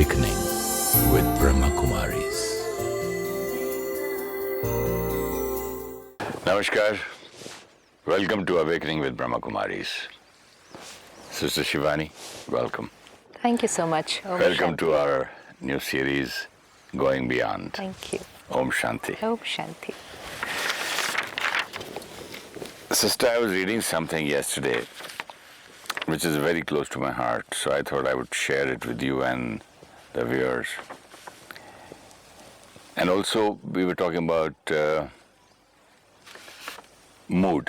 Awakening with Brahma Kumaris. Namaskar. Welcome to Awakening with Brahma Kumaris. Sister Shivani, welcome. Thank you so much. Om Welcome Shanti. to our new series, Going Beyond. Thank you. Om Shanti. Om Shanti. Sister, I was reading something yesterday which is very close to my heart, so I thought I would share it with you and the viewers. And also, we were talking about mood.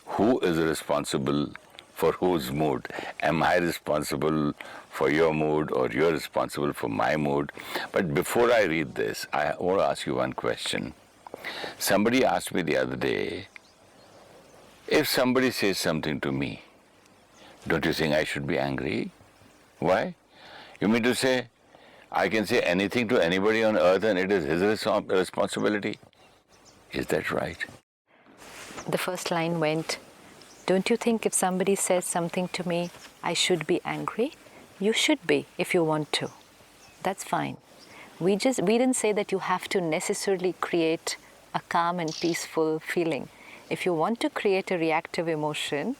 Who is responsible for whose mood? Am I responsible for your mood or you're responsible for my mood? But before I read this, I want to ask you one question. Somebody asked me the other day, if somebody says something to me, don't you think I should be angry? Why? You mean to say, I can say anything to anybody on earth and it is his responsibility? Is that right? The first line went, don't you think if somebody says something to me, I should be angry? You should be if you want to. That's fine. We didn't say that you have to necessarily create a calm and peaceful feeling. If you want to create a reactive emotion,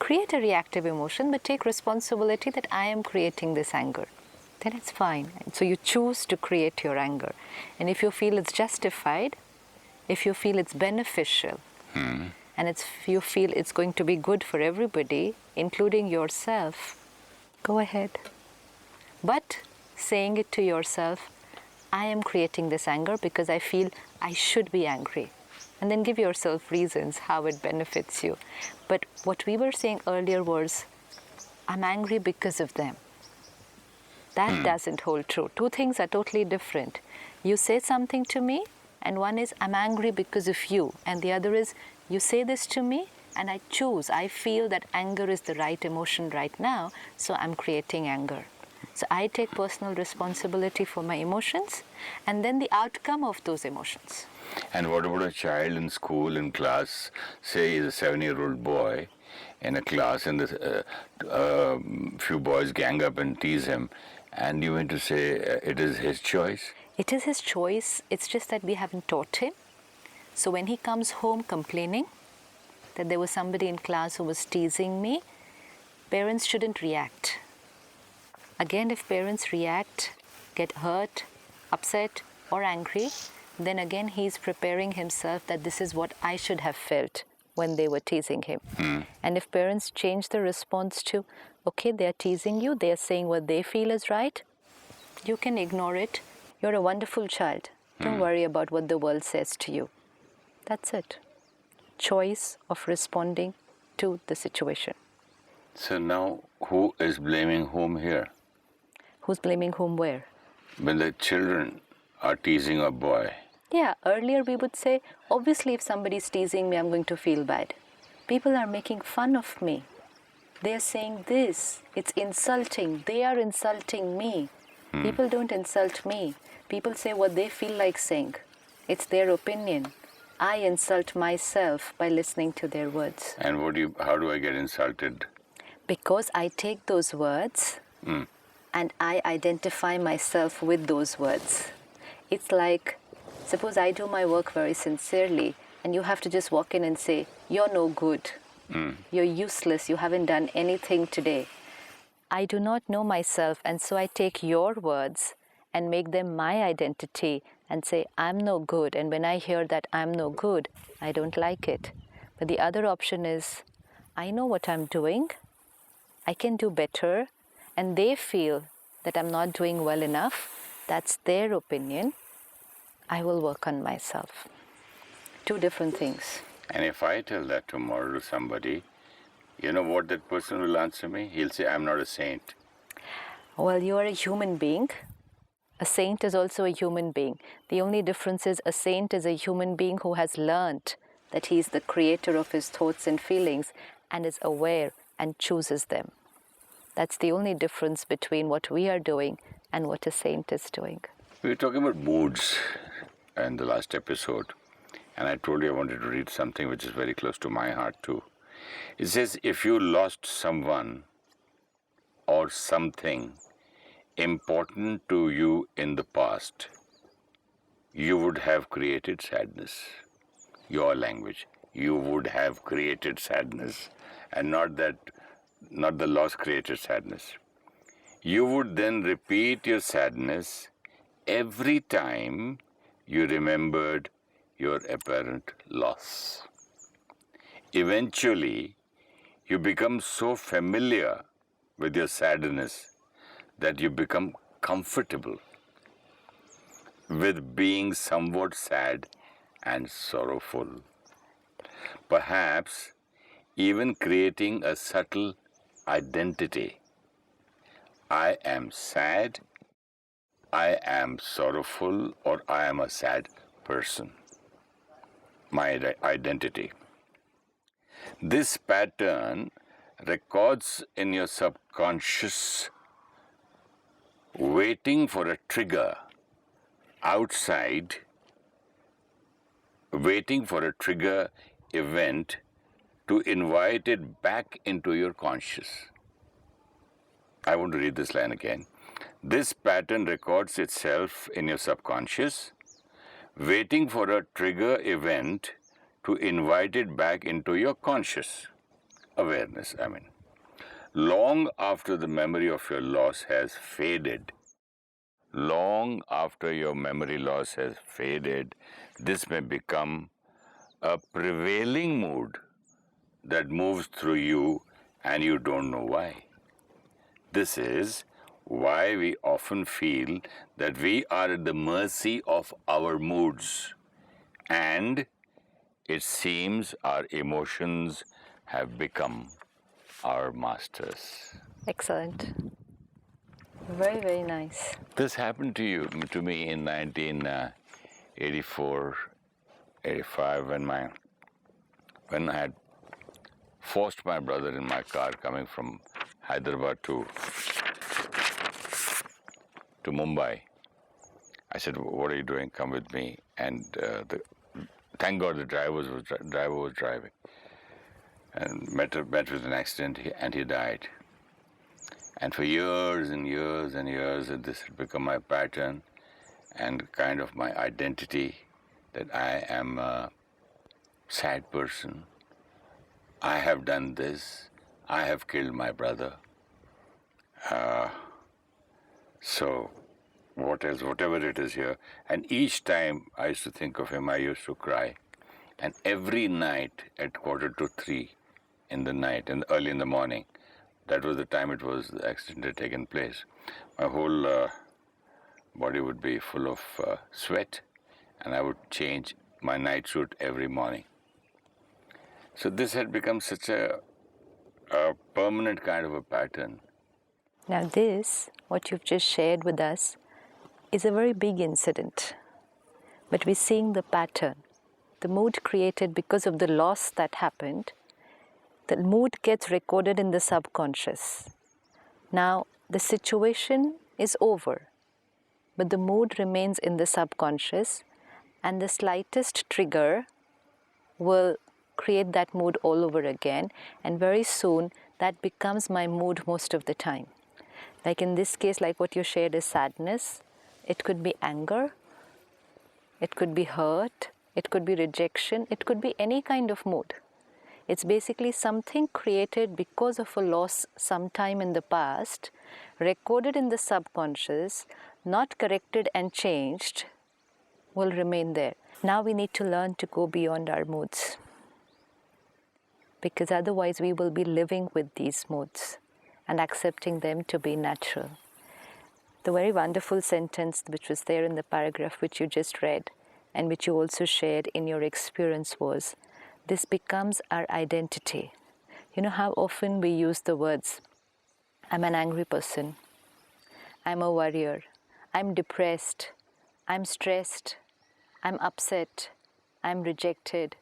but take responsibility that I am creating this anger. Then it's fine. So you choose to create your anger. And if you feel it's justified, if you feel it's beneficial, and if you feel it's going to be good for everybody, including yourself, go ahead. But saying it to yourself, I am creating this anger because I feel I should be angry. And then give yourself reasons how it benefits you. But what we were saying earlier was, I'm angry because of them. That doesn't hold true. Two things are totally different. You say something to me, and one is, I'm angry because of you. And the other is, you say this to me, and I feel that anger is the right emotion right now, so I'm creating anger. So I take personal responsibility for my emotions, and then the outcome of those emotions. And what about a child in school, in class, say he's a 7-year-old boy in a class and a few boys gang up and tease him, and you mean to say it is his choice? It is his choice, it's just that we haven't taught him. So when he comes home complaining that there was somebody in class who was teasing me, parents shouldn't react. Again, if parents react, get hurt, upset or angry, then again he's preparing himself that this is what I should have felt when they were teasing him. And if parents change the response to, okay, they're teasing you, they're saying what they feel is right, you can ignore it. You're a wonderful child. Don't worry about what the world says to you. That's it. Choice of responding to the situation. So now, who is blaming whom here? Who's blaming whom where? When the children are teasing a boy. Yeah, earlier we would say, obviously if somebody's teasing me, I'm going to feel bad. People are making fun of me. They're saying this, it's insulting. They are insulting me. People don't insult me. People say what they feel like saying. It's their opinion. I insult myself by listening to their words. And how do I get insulted? Because I take those words and I identify myself with those words. It's like, suppose I do my work very sincerely and you have to just walk in and say, you're no good. You're useless. You haven't done anything today. I do not know myself, and so I take your words and make them my identity and say, I'm no good. And when I hear that I'm no good, I don't like it. But the other option is, I know what I'm doing. I can do better. And they feel that I'm not doing well enough. That's their opinion. I will work on myself. Two different things. And if I tell that tomorrow to somebody, you know what that person will answer me? He'll say, I'm not a saint. Well, you are a human being. A saint is also a human being. The only difference is a saint is a human being who has learned that he is the creator of his thoughts and feelings and is aware and chooses them. That's the only difference between what we are doing and what a saint is doing. We were talking about moods in the last episode. And I told you I wanted to read something which is very close to my heart too. It says, if you lost someone or something important to you in the past, you would have created sadness. Your language. You would have created sadness, and not the loss created sadness. You would then repeat your sadness every time you remembered your apparent loss. Eventually, you become so familiar with your sadness that you become comfortable with being somewhat sad and sorrowful. Perhaps even creating a subtle identity. I am sad, I am sorrowful, or I am a sad person. My identity. This pattern records in your subconscious, waiting for a trigger outside, waiting for a trigger event to invite it back into your conscious. I want to read this line again. This pattern records itself in your subconscious, waiting for a trigger event to invite it back into your conscious awareness. Long after the memory of your loss has faded, long after your memory loss has faded, this may become a prevailing mood that moves through you and you don't know why. This is why we often feel that we are at the mercy of our moods, and it seems our emotions have become our masters. Excellent. Very, very nice. This happened to me in 1984, 85, when I had forced my brother in my car coming from Hyderabad to Mumbai. I said, "What are you doing? Come with me." And thank God the driver was driving, and met with an accident, and he died. And for years and years and years, this had become my pattern and kind of my identity, that I am a sad person. I have done this. I have killed my brother. So what else, whatever it is here. And each time I used to think of him, I used to cry. And every night at 2:45 in the night, and early in the morning, that was the time the accident had taken place, my whole body would be full of sweat, and I would change my night suit every morning. So this had become such a permanent kind of a pattern. Now this, what you've just shared with us, is a very big incident. But we're seeing the pattern, the mood created because of the loss that happened. The mood gets recorded in the subconscious. Now the situation is over, but the mood remains in the subconscious, and the slightest trigger will create that mood all over again, and very soon that becomes my mood most of the time. Like in this case, like what you shared is sadness. It could be anger, it could be hurt, it could be rejection, it could be any kind of mood. It's basically something created because of a loss sometime in the past, recorded in the subconscious, not corrected and changed, will remain there. Now we need to learn to go beyond our moods, because otherwise we will be living with these moods and accepting them to be natural. The very wonderful sentence which was there in the paragraph which you just read and which you also shared in your experience was, this becomes our identity. You know how often we use the words, I'm an angry person, I'm a warrior, I'm depressed, I'm stressed, I'm upset, I'm rejected.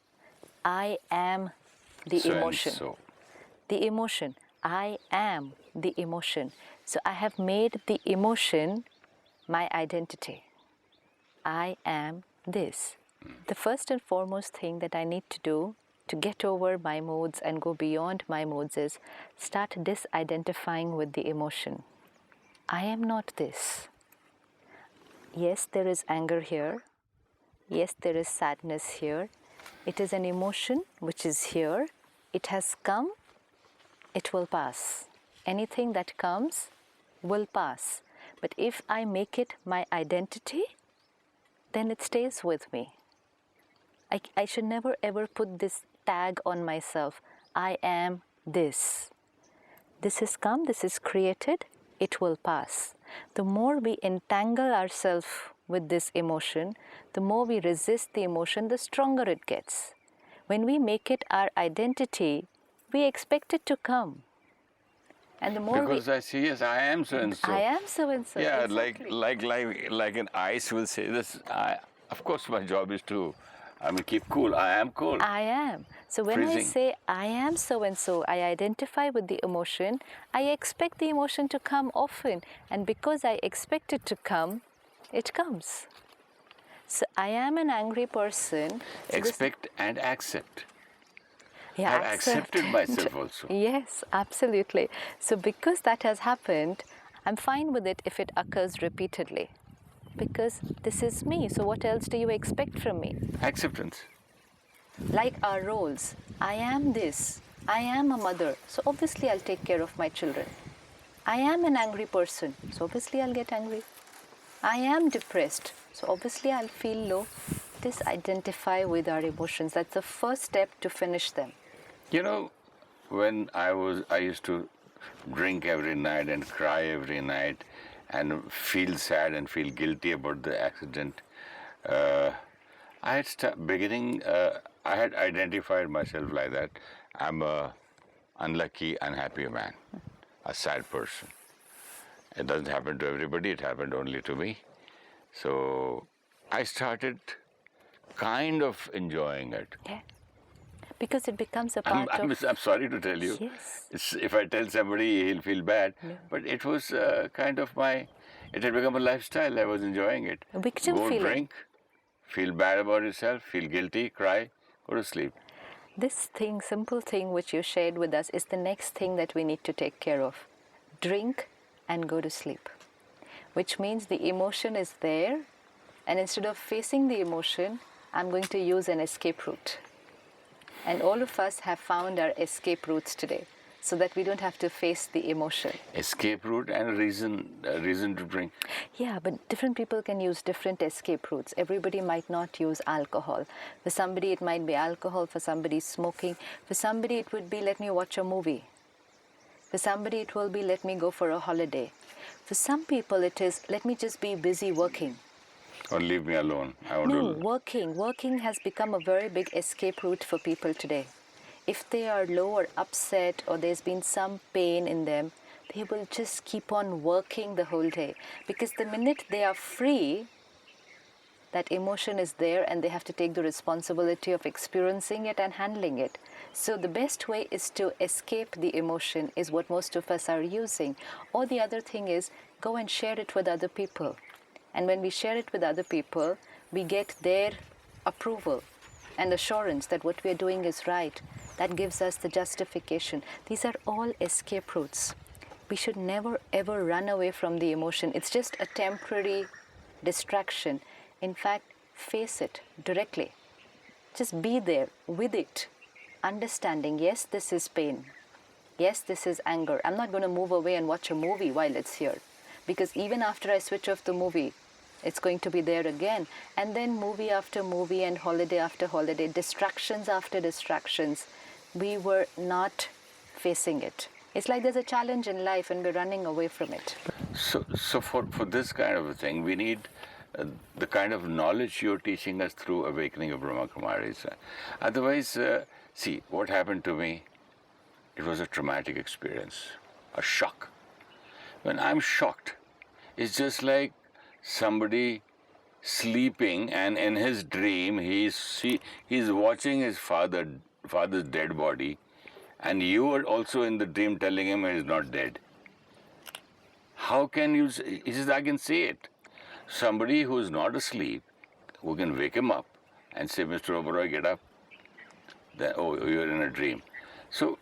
I am the emotion. The emotion. I am the emotion. So I have made the emotion my identity. I am this. The first and foremost thing that I need to do to get over my moods and go beyond my moods is start disidentifying with the emotion. I am not this. Yes, there is anger here. Yes, there is sadness here. It is an emotion which is here. It has come. It will pass. Anything that comes will pass. But if I make it my identity, then it stays with me. I should never ever put this tag on myself. I am this. This has come, this is created, it will pass. The more we entangle ourselves with this emotion, the more we resist the emotion, the stronger it gets. When we make it our identity, we expect it to come. And the more Because I see, yes, I am so and so. I am so and so. Yeah, exactly. like an ice will say this. Of course, my job is to, keep cool. I am cool. I am. So when I Freezing. say I am so and so, I identify with the emotion, I expect the emotion to come often. And because I expect it to come, it comes. So I am an angry person. So Expect and accept. yeah, I've accepted myself also. Yes, absolutely. So because that has happened, I'm fine with it if it occurs repeatedly. Because this is me. So what else do you expect from me? Acceptance. Like our roles. I am this. I am a mother. So obviously I'll take care of my children. I am an angry person. So obviously I'll get angry. I am depressed. So obviously I'll feel low. Just identify with our emotions. That's the first step to finish them. You know, when I used to drink every night and cry every night and feel sad and feel guilty about the accident. I had identified myself like that. I'm a unlucky, unhappy man, a sad person. It doesn't happen to everybody, it happened only to me. So I started kind of enjoying it. Yeah. Because it becomes a part I'm sorry to tell you. Yes. If I tell somebody, he'll feel bad. No. But it was kind of it had become a lifestyle. I was enjoying it. A victim Go feeling. drink, feel bad about yourself, feel guilty, cry, go to sleep. This thing, simple thing which you shared with us is the next thing that we need to take care of. Drink and go to sleep. Which means the emotion is there, and instead of facing the emotion, I'm going to use an escape route. And all of us have found our escape routes today, so that we don't have to face the emotion. Escape route and a reason to drink. Yeah, but different people can use different escape routes. Everybody might not use alcohol. For somebody, it might be alcohol. For somebody, smoking. For somebody, it would be, let me watch a movie. For somebody, it will be, let me go for a holiday. For some people, it is, let me just be busy working. Or leave me alone. No, working. Working has become a very big escape route for people today. If they are low or upset or there's been some pain in them, they will just keep on working the whole day. Because the minute they are free, that emotion is there and they have to take the responsibility of experiencing it and handling it. So the best way is to escape the emotion is what most of us are using. Or the other thing is go and share it with other people. And when we share it with other people, we get their approval and assurance that what we are doing is right. That gives us the justification. These are all escape routes. We should never ever run away from the emotion. It's just a temporary distraction. In fact, face it directly. Just be there with it. Understanding, yes, this is pain. Yes, this is anger. I'm not going to move away and watch a movie while it's here. Because even after I switch off the movie, it's going to be there again. And then movie after movie and holiday after holiday, distractions after distractions. We were not facing it. It's like there's a challenge in life and we're running away from it. So for this kind of a thing, we need the kind of knowledge you're teaching us through Awakening of Brahma Kumaris. Otherwise, see, what happened to me, it was a traumatic experience, a shock. When I'm shocked, it's just like somebody sleeping and in his dream he's watching his father's dead body, and you are also in the dream telling him he's not dead. How can you say? He says, I can see it. Somebody who's not asleep, who can wake him up and say, Mr. Oberoi, get up. Then, oh, you're in a dream. So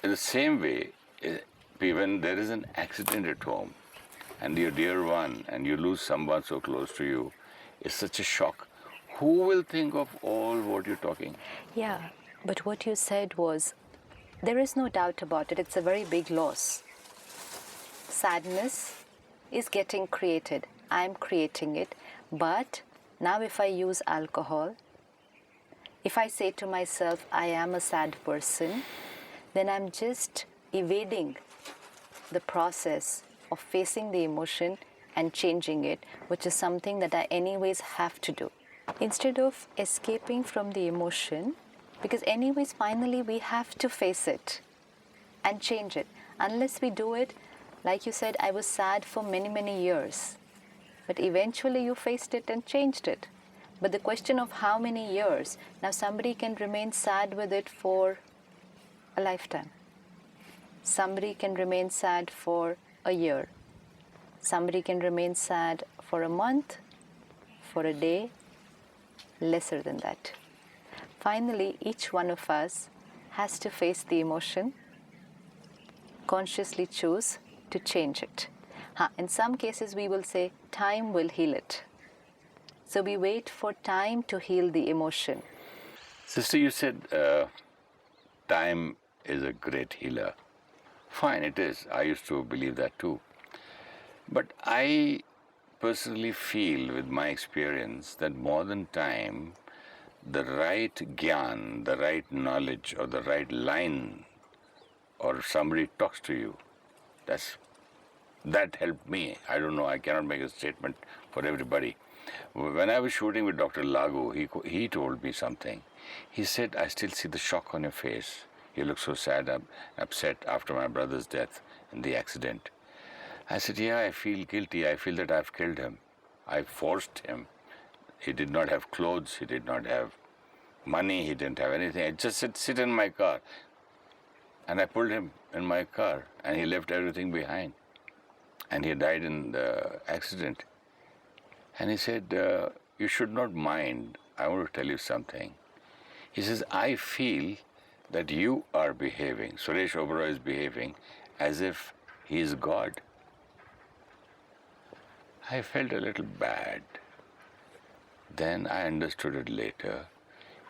in the same way, when there is an accident at home, and your dear one, and you lose someone so close to you, it's such a shock. Who will think of all what you're talking? Yeah, but what you said was, there is no doubt about it, it's a very big loss. Sadness is getting created. I'm creating it. But now if I use alcohol, if I say to myself, I am a sad person, then I'm just evading the process of facing the emotion and changing it, which is something that I anyways have to do. Instead of escaping from the emotion, because anyways finally we have to face it and change it. Unless we do it, like you said, I was sad for many, many years. But eventually you faced it and changed it. But the question of how many years, now somebody can remain sad with it for a lifetime. Somebody can remain sad for a year. Somebody can remain sad for a month, for a day, lesser than that. Finally, each one of us has to face the emotion, consciously choose to change it. In some cases, we will say, time will heal it. So we wait for time to heal the emotion. Sister, you said time is a great healer. Fine, it is. I used to believe that too. But I personally feel with my experience that more than time, the right gyan, the right knowledge, or the right line, or somebody talks to you, that helped me. I don't know, I cannot make a statement for everybody. When I was shooting with Dr. Lagu, he told me something. He said, I still see the shock on your face. You look so sad, upset after my brother's death in the accident. I said, yeah, I feel guilty. I feel that I've killed him. I forced him. He did not have clothes. He did not have money. He didn't have anything. I just said, sit in my car. And I pulled him in my car, and he left everything behind. And he died in the accident. And he said, you should not mind. I want to tell you something. He says, I feel that you are behaving, Suresh Oberoi is behaving as if he is God. I felt a little bad. Then I understood it later.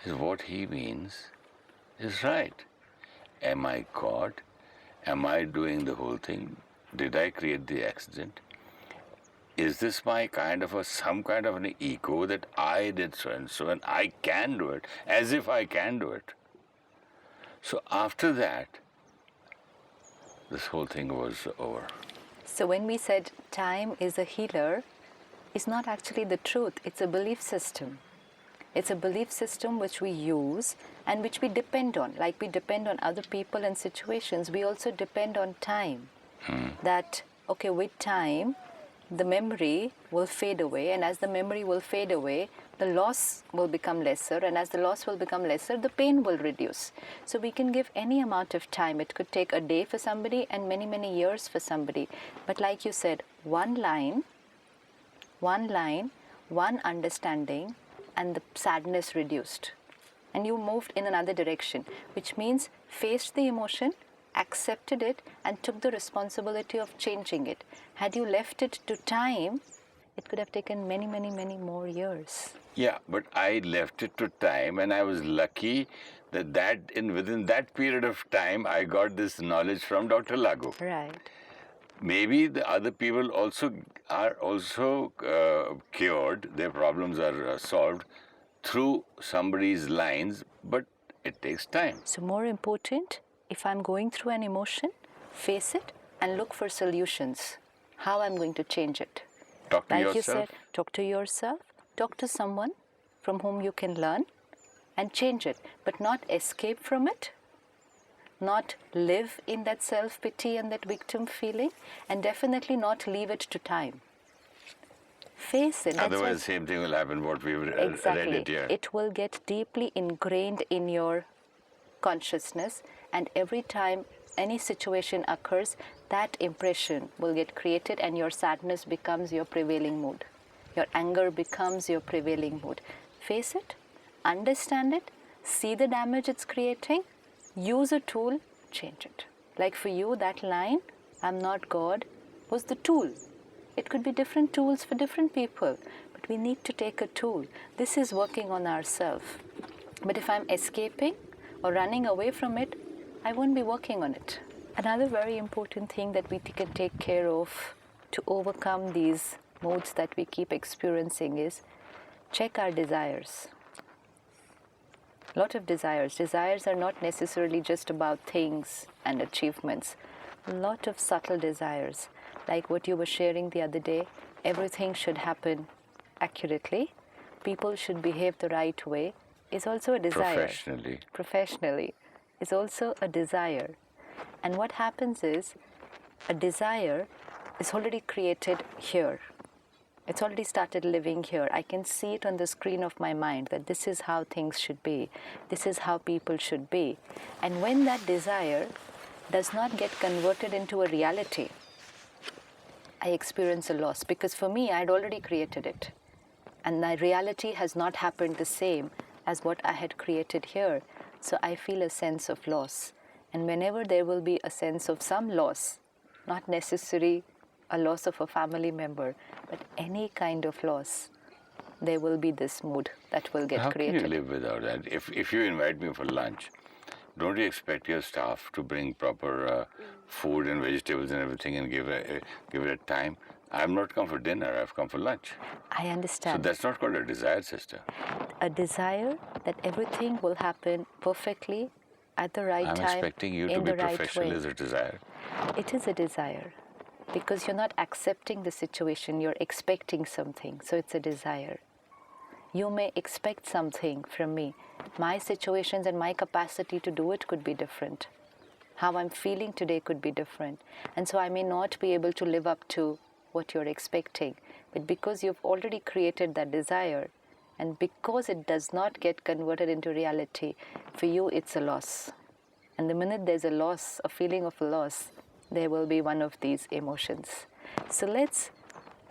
Is what he means is right. Am I God? Am I doing the whole thing? Did I create the accident? Is this my some kind of an ego that I did so and I can do it, as if I can do it? So after that, this whole thing was over. So when we said time is a healer, it's not actually the truth. It's a belief system. It's a belief system which we use and which we depend on. Like we depend on other people and situations, we also depend on time. That, okay, with time, the memory will fade away, and as the memory will fade away, the loss will become lesser, and as the loss will become lesser, the pain will reduce. So we can give any amount of time. It could take a day for somebody and many, many years for somebody. But like you said, one line, one understanding, and the sadness reduced. And you moved in another direction, which means faced the emotion, accepted it, and took the responsibility of changing it. Had you left it to time, it could have taken many, many, many more years. Yeah, but I left it to time, and I was lucky that within that period of time, I got this knowledge from Dr. Lagu. Right. Maybe the other people are cured, their problems are solved through somebody's lines, but it takes time. So more important, if I'm going through an emotion, face it and look for solutions. How I'm going to change it. Talk to yourself. Like you said, talk to yourself, talk to someone from whom you can learn and change it, but not escape from it, not live in that self-pity and that victim feeling, and definitely not leave it to time. Face it. Otherwise, the same thing will happen, what we've read it here. It will get deeply ingrained in your consciousness, and every time any situation occurs, that impression will get created, and your sadness becomes your prevailing mood. Your anger becomes your prevailing mood. Face it, understand it, see the damage it's creating, use a tool, change it. Like for you, that line, I'm not God, was the tool. It could be different tools for different people, but we need to take a tool. This is working on ourselves. But if I'm escaping or running away from it, I won't be working on it. Another very important thing that we can take care of to overcome these modes that we keep experiencing is check our desires. A lot of desires. Desires are not necessarily just about things and achievements. A lot of subtle desires, like what you were sharing the other day. Everything should happen accurately. People should behave the right way, is also a desire. Professionally is also a desire. And what happens is, a desire is already created here. It's already started living here. I can see it on the screen of my mind that this is how things should be. This is how people should be. And when that desire does not get converted into a reality, I experience a loss. Because for me, I had already created it. And my reality has not happened the same as what I had created here. So I feel a sense of loss. And whenever there will be a sense of some loss, not necessarily a loss of a family member, but any kind of loss, there will be this mood that will get created. How can you live without that? If you invite me for lunch, don't you expect your staff to bring proper food and vegetables and everything and give it a time? I've not come for dinner, I've come for lunch. I understand. So that's not called a desire, sister. A desire that everything will happen perfectly at the right time. I'm expecting you to be professional is a desire. It is a desire. Because you're not accepting the situation, you're expecting something, so it's a desire. You may expect something from me. My situations and my capacity to do it could be different. How I'm feeling today could be different. And so I may not be able to live up to what you're expecting. But because you've already created that desire, and because it does not get converted into reality, for you it's a loss. And the minute there's a loss, a feeling of a loss, there will be one of these emotions. So let's,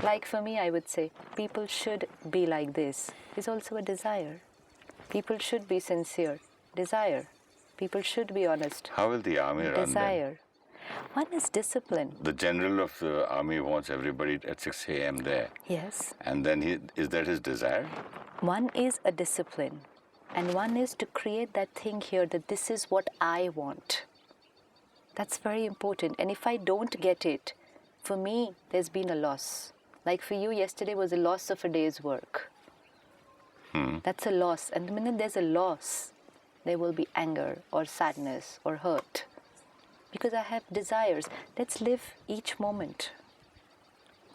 like for me, I would say, people should be like this is also a desire. People should be sincere. Desire. People should be honest. How will the army run then? Desire. One is discipline. The general of the army wants everybody at 6 a.m. there. Yes. And then is that his desire? One is a discipline. And one is to create that thing here that this is what I want. That's very important. And if I don't get it, for me, there's been a loss. Like for you, yesterday was a loss of a day's work. That's a loss. And the minute there's a loss, there will be anger or sadness or hurt. Because I have desires. Let's live each moment,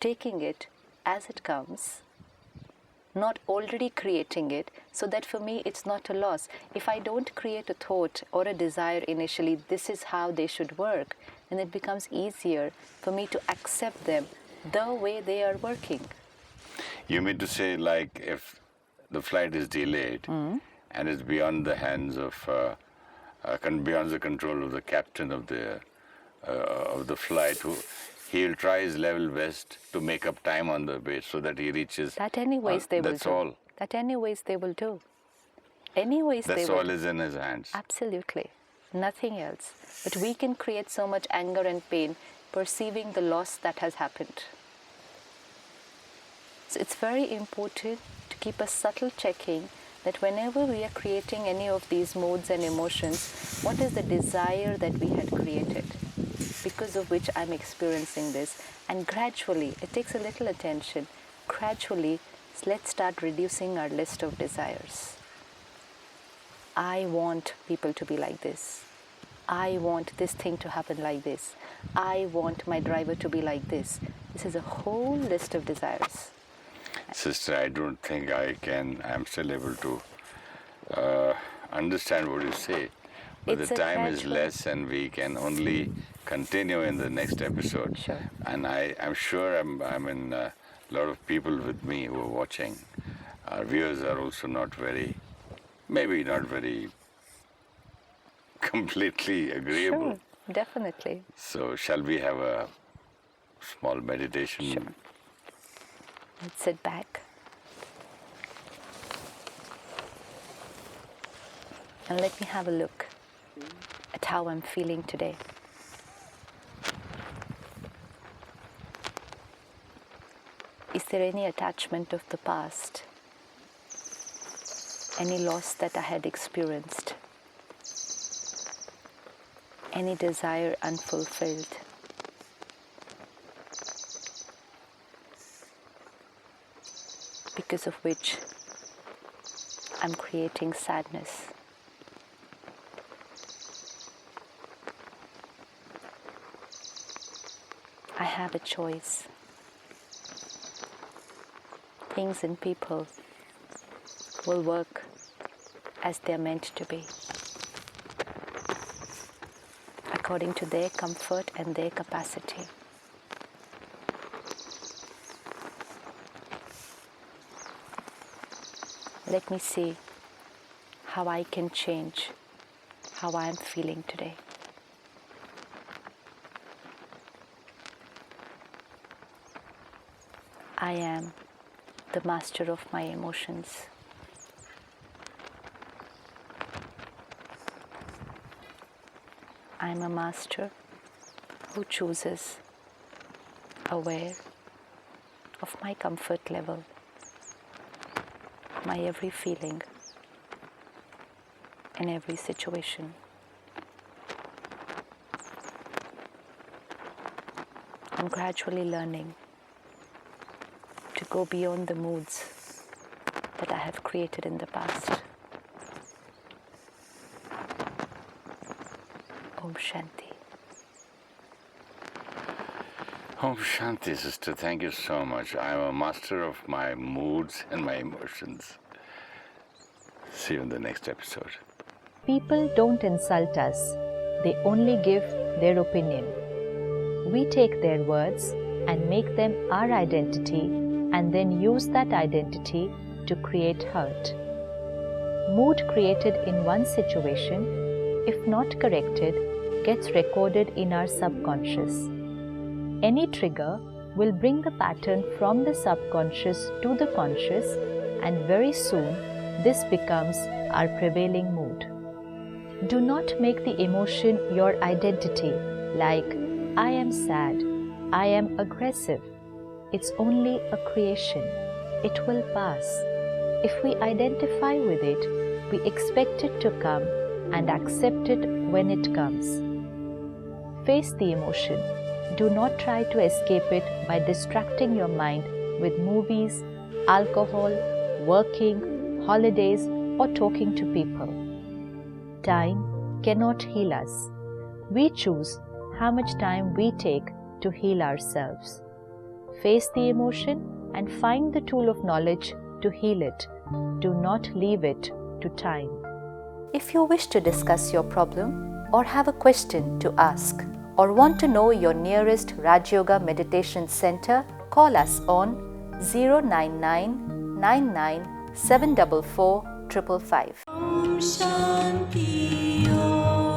taking it as it comes, not already creating it, so that for me it's not a loss. If I don't create a thought or a desire initially, this is how they should work, then it becomes easier for me to accept them the way they are working. You mean to say, like, if the flight is delayed and it's beyond the hands of, beyond the control of the captain of the flight, he'll try his level best to make up time on the way so that he reaches. That anyways they will do. That's all. That anyways they will do. Anyways they will. That's all is in his hands. Absolutely. Nothing else. But we can create so much anger and pain perceiving the loss that has happened. So it's very important to keep a subtle checking that whenever we are creating any of these modes and emotions, what is the desire that we had created, because of which I'm experiencing this? And gradually, it takes a little attention, gradually, let's start reducing our list of desires. I want people to be like this. I want this thing to happen like this. I want my driver to be like this. This is a whole list of desires. Sister, I don't think I'm still able to understand what you say. But the time is less and we can only continue in the next episode. Sure. And I'm sure I'm in a lot of people with me who are watching. Our viewers are also maybe not very completely agreeable. Sure, definitely. So shall we have a small meditation? Sure. Let's sit back. And let me have a look at how I'm feeling today. there any attachment of the past? Any loss that I had experienced? Any desire unfulfilled? Because of which I'm creating sadness. I have a choice. Things and people will work as they're meant to be, according to their comfort and their capacity. Let me see how I can change how I am feeling today. I am the master of my emotions. I am a master who chooses, aware of my comfort level, my every feeling in every situation. I'm gradually learning to go beyond the moods that I have created in the past. Om Shanti. Om Shanti, sister. Thank you so much. I am a master of my moods and my emotions. See you in the next episode. People don't insult us, they only give their opinion. We take their words and make them our identity and then use that identity to create hurt. Mood created in one situation, if not corrected, gets recorded in our subconscious. Any trigger will bring the pattern from the subconscious to the conscious, and very soon this becomes our prevailing mood. Do not make the emotion your identity, like, I am sad, I am aggressive. It's only a creation. It will pass. If we identify with it, we expect it to come and accept it when it comes. Face the emotion. Do not try to escape it by distracting your mind with movies, alcohol, working, holidays, or talking to people. Time cannot heal us. We choose how much time we take to heal ourselves. Face the emotion and find the tool of knowledge to heal it. Do not leave it to time. If you wish to discuss your problem or have a question to ask or want to know your nearest Rajyoga meditation center, call us on 099 99 744 555. Om Shanti Om.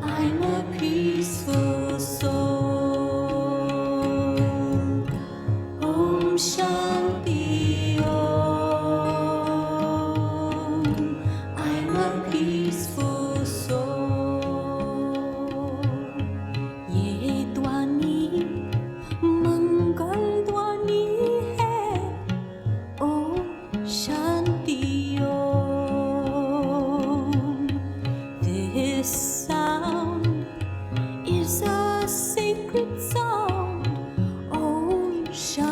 I'm a peaceful soul. Om Shanti Om. I'm a peaceful soul. Ye dwani mangal dwani hai. Om Shanti Om. This sound is a sacred sound. Om Shanti.